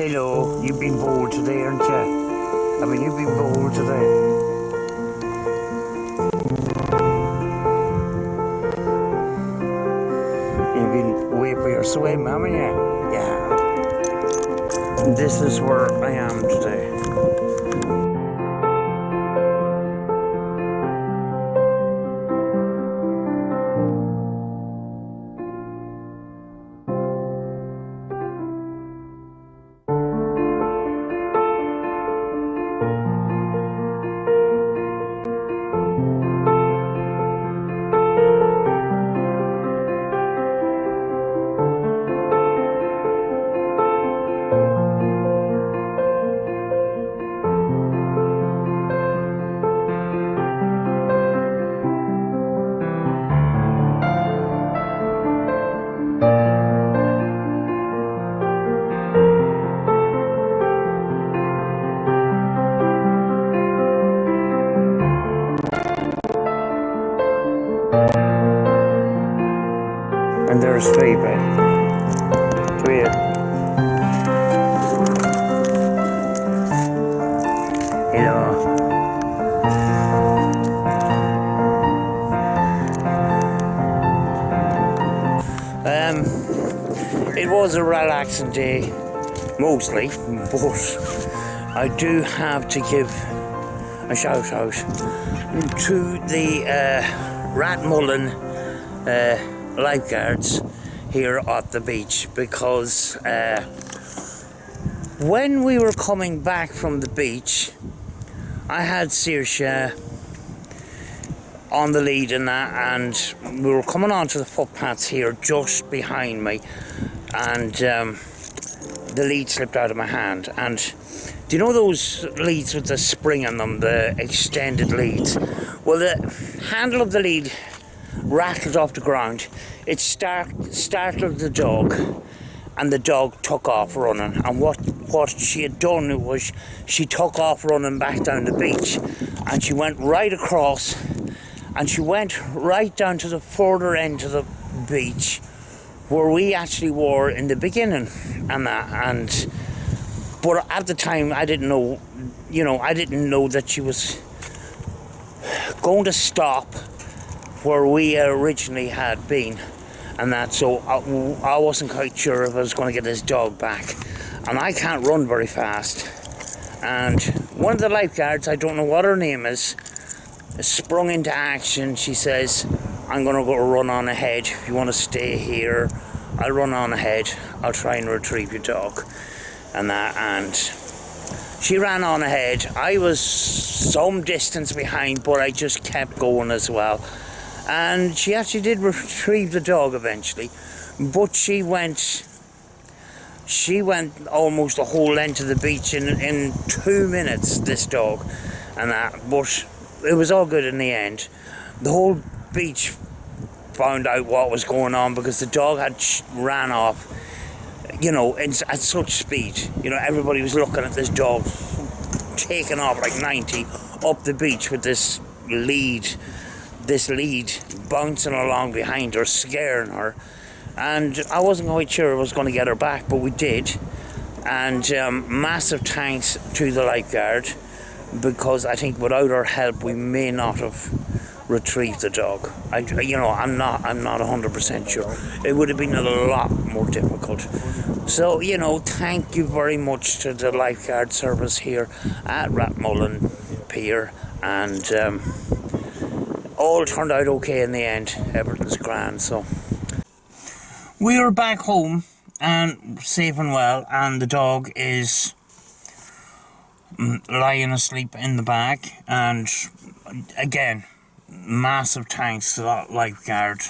Hello, you've been bored today, aren't you? I mean, you've been bored today. You've been away for your swim, haven't you? Yeah. This is where I am today. And there's Phoebe. Weird. You know. It was a relaxing day, mostly, but I do have to give a shout out to the Rathmullan lifeguards here at the beach, because when we were coming back from the beach, I had Saoirse on the lead in that, and we were coming onto the footpaths here just behind me, and the lead slipped out of my hand. And do you know those leads with the spring on them, the extended leads? Well, the handle of the lead rattled off the ground. It startled the dog, and the dog took off running. And what she had done was she took off running back down the beach, and she went right across, and she went right down to the further end of the beach where we actually were in the beginning, but at the time I didn't know, I didn't know that she was going to stop where we originally had been, and that, so I wasn't quite sure if I was going to get this dog back, and I can't run very fast. And one of the lifeguards, I don't know what her name is, sprung into action. She says, I'm going to go run on ahead. If you want to stay here, I'll run on ahead. I'll try and retrieve your dog. And she ran on ahead. I was some distance behind, but I just kept going as well. And she actually did retrieve the dog eventually, but she went almost the whole length of the beach in 2 minutes, this dog, and that. But it was all good in the end. The whole beach found out what was going on, because the dog had ran off, at such speed. Everybody was looking at this dog taking off like 90 up the beach with this lead bouncing along behind her, scaring her. And I wasn't quite sure I was going to get her back, but we did. And massive thanks to the lifeguard, because I think without her help we may not have retrieved the dog. I'm not 100% sure. It would have been a lot more difficult. So, thank you very much to the lifeguard service here at Rathmullan Pier, and all turned out okay in the end. Everything's grand. So we are back home and safe and well, and the dog is lying asleep in the bag. And again, massive thanks to that lifeguard.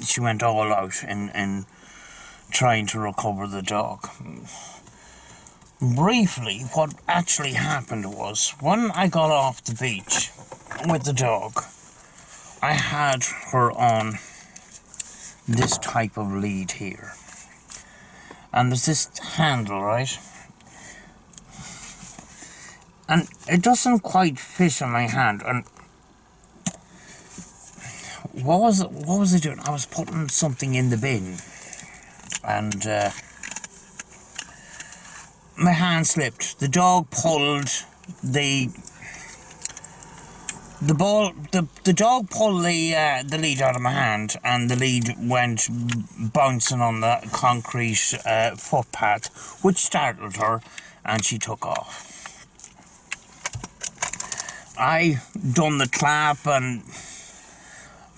She went all out in trying to recover the dog. Briefly, what actually happened was, when I got off the beach with the dog, I had her on this type of lead here, and there's this handle, right? And it doesn't quite fit on my hand. And what was I doing? I was putting something in the bin, and my hand slipped. The dog pulled the dog pulled the lead out of my hand, and the lead went bouncing on the concrete footpath, which startled her, and she took off. I done the clap, and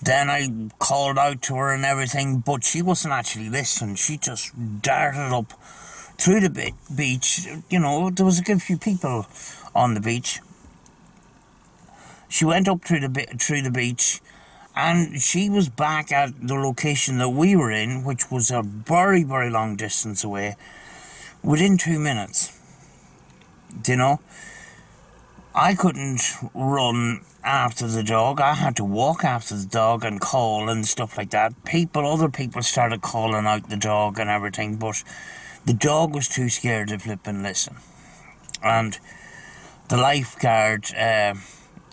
then I called out to her and everything, but she wasn't actually listening. She just darted up through the beach. You know, there was a good few people on the beach. She went up through the beach, and she was back at the location that we were in, which was a very, very long distance away, within 2 minutes. You know, I couldn't run after the dog. I had to walk after the dog and call and stuff like that. Other people started calling out the dog and everything, but the dog was too scared to flip and listen. And the lifeguard,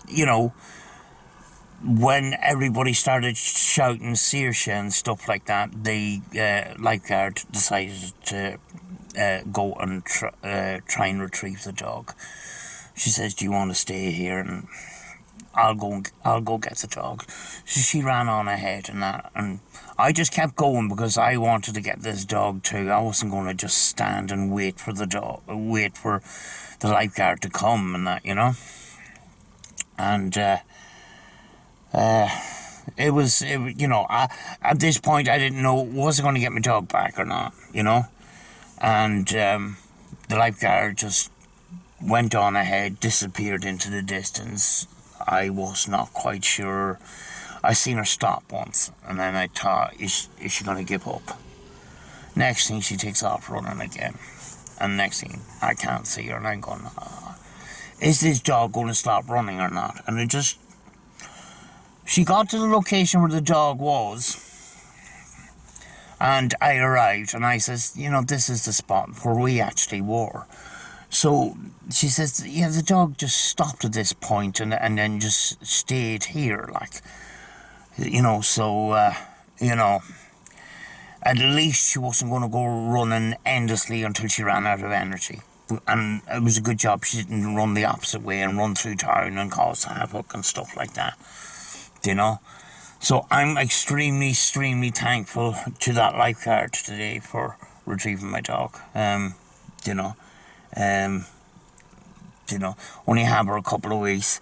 you know, when everybody started shouting Saoirse and stuff like that, the lifeguard decided to go and try and retrieve the dog. She says, "Do you want to stay here, and I'll go get the dog?" So she ran on ahead and that, and I just kept going because I wanted to get this dog too. I wasn't going to just stand and wait for the lifeguard to come and that, you know. And you know, at this point I didn't know, was I going to get my dog back or not, you know. And the lifeguard just went on ahead, disappeared into the distance. I was not quite sure. I seen her stop once, and then I thought, is she going to give up? Next thing, she takes off running again. And next thing, I can't see her, and I'm going, is this dog going to stop running or not? And she got to the location where the dog was, and I arrived, and I says, you know, this is the spot where we actually were. So she says, yeah, the dog just stopped at this point and then just stayed here, like, you know, so, you know, at least she wasn't going to go running endlessly until she ran out of energy. And it was a good job she didn't run the opposite way and run through town and cause havoc and stuff like that, you know. So I'm extremely, extremely thankful to that lifeguard today for retrieving my dog, you know. You know, only have her a couple of weeks.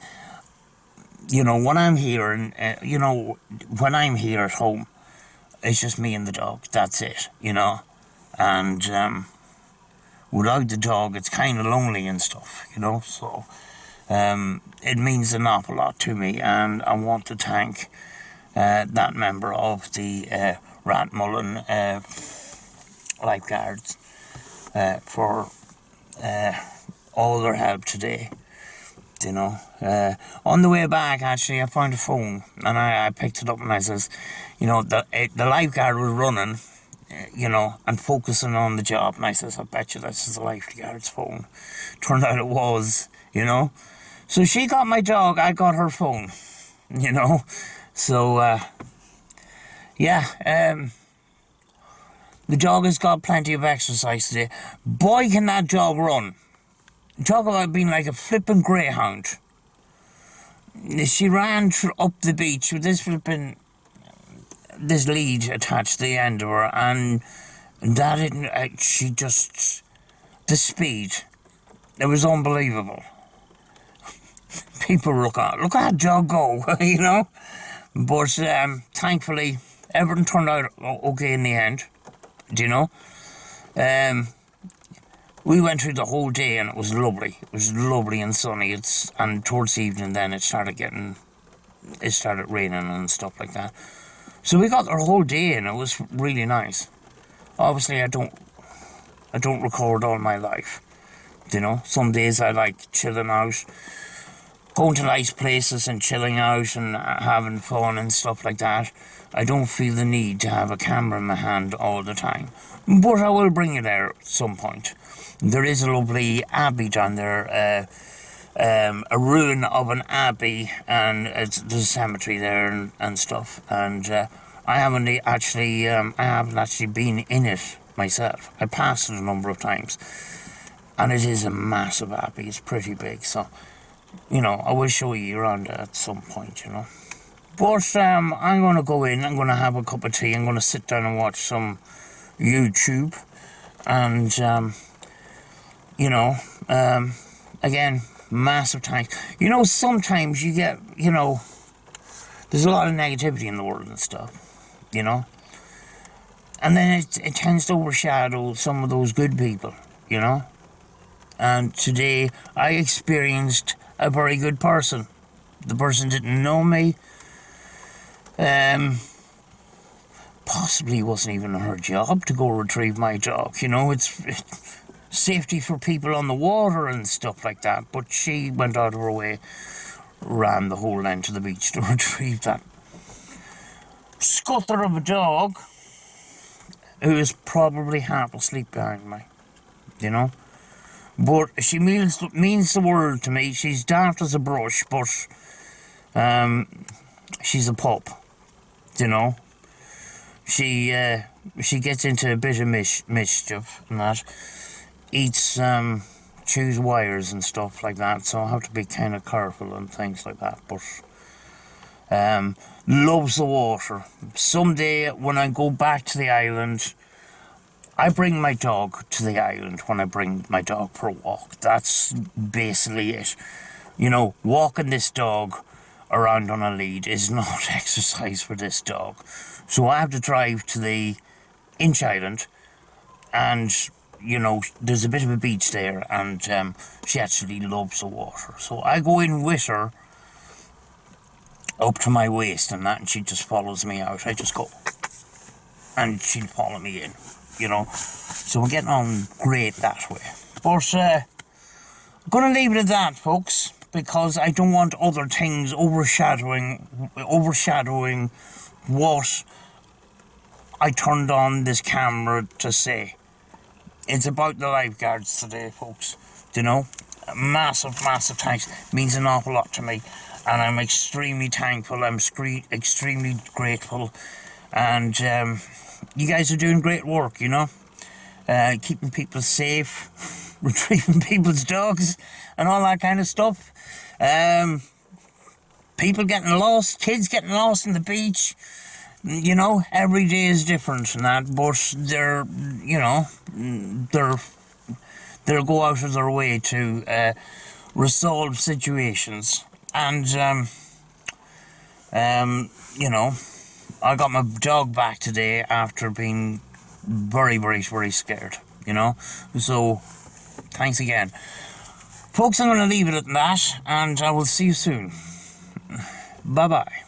You know, when I'm here, and you know, when I'm here at home, it's just me and the dog. That's it, you know. And without the dog, it's kind of lonely and stuff, you know. So it means an awful lot to me, and I want to thank that member of the Rathmullan lifeguards for all their help today, you know. On the way back, actually, I found a phone, and I picked it up, and I says, you know, the lifeguard was running, you know, and focusing on the job, and I says, I bet you this is the lifeguard's phone. Turned out it was, you know. So she got my dog, I got her phone, you know. So, yeah, the dog has got plenty of exercise today. Boy, can that dog run. Talk about being like a flippin' greyhound. She ran up the beach with this lead attached to the end of her, and that didn't, she just, the speed, it was unbelievable. People look at that dog go, you know. But thankfully, everything turned out okay in the end, do you know. We went through the whole day, and it was lovely. It was lovely and sunny. And towards the evening, then it started raining and stuff like that. So we got our whole day, and it was really nice. Obviously, I don't record all my life, you know. Some days I like chilling out, going to nice places and chilling out and having fun and stuff like that. I don't feel the need to have a camera in my hand all the time, but I will bring you there at some point. There is a lovely abbey down there, a ruin of an abbey, and there's a cemetery there and stuff. And I haven't actually been in it myself. I passed it a number of times. And it is a massive abbey. It's pretty big, so, you know, I will show you around at some point, you know. But I'm going to go in, I'm going to have a cup of tea, I'm going to sit down and watch some YouTube. And, you know, again, massive thanks. You know, sometimes you get, you know, there's a lot of negativity in the world and stuff, you know. And then it tends to overshadow some of those good people, you know. And today I experienced a very good person. The person didn't know me. Possibly wasn't even her job to go retrieve my dog. You know, it's safety for people on the water and stuff like that. But she went out of her way, ran the whole length of the beach to retrieve that scutter of a dog who is probably half asleep behind me, you know. But she means the world to me. She's daft as a brush, but she's a pup, you know. She gets into a bit of mischief and that. Eats chews wires and stuff like that, so I have to be kind of careful and things like that. But loves the water. Someday when I go back to the island, I bring my dog to the island when I bring my dog for a walk. That's basically it. You know, walking this dog around on a lead is not exercise for this dog. So I have to drive to the Inch Island, and, you know, there's a bit of a beach there, and she actually loves the water. So I go in with her up to my waist and that, and she just follows me out. I just go, and she'll follow me in. You know, so we're getting on great that way. But I'm going to leave it at that, folks, because I don't want other things overshadowing what I turned on this camera to say. It's about the lifeguards today, folks. You know, massive thanks. It means an awful lot to me, and I'm extremely thankful. I'm extremely grateful, and you guys are doing great work, you know, keeping people safe, retrieving people's dogs, and all that kind of stuff. People getting lost, kids getting lost in the beach. You know, every day is different and that, but they're, you know, they'll go out of their way to resolve situations. And, you know, I got my dog back today after being very scared, you know. So, thanks again. Folks, I'm going to leave it at that, and I will see you soon. Bye-bye.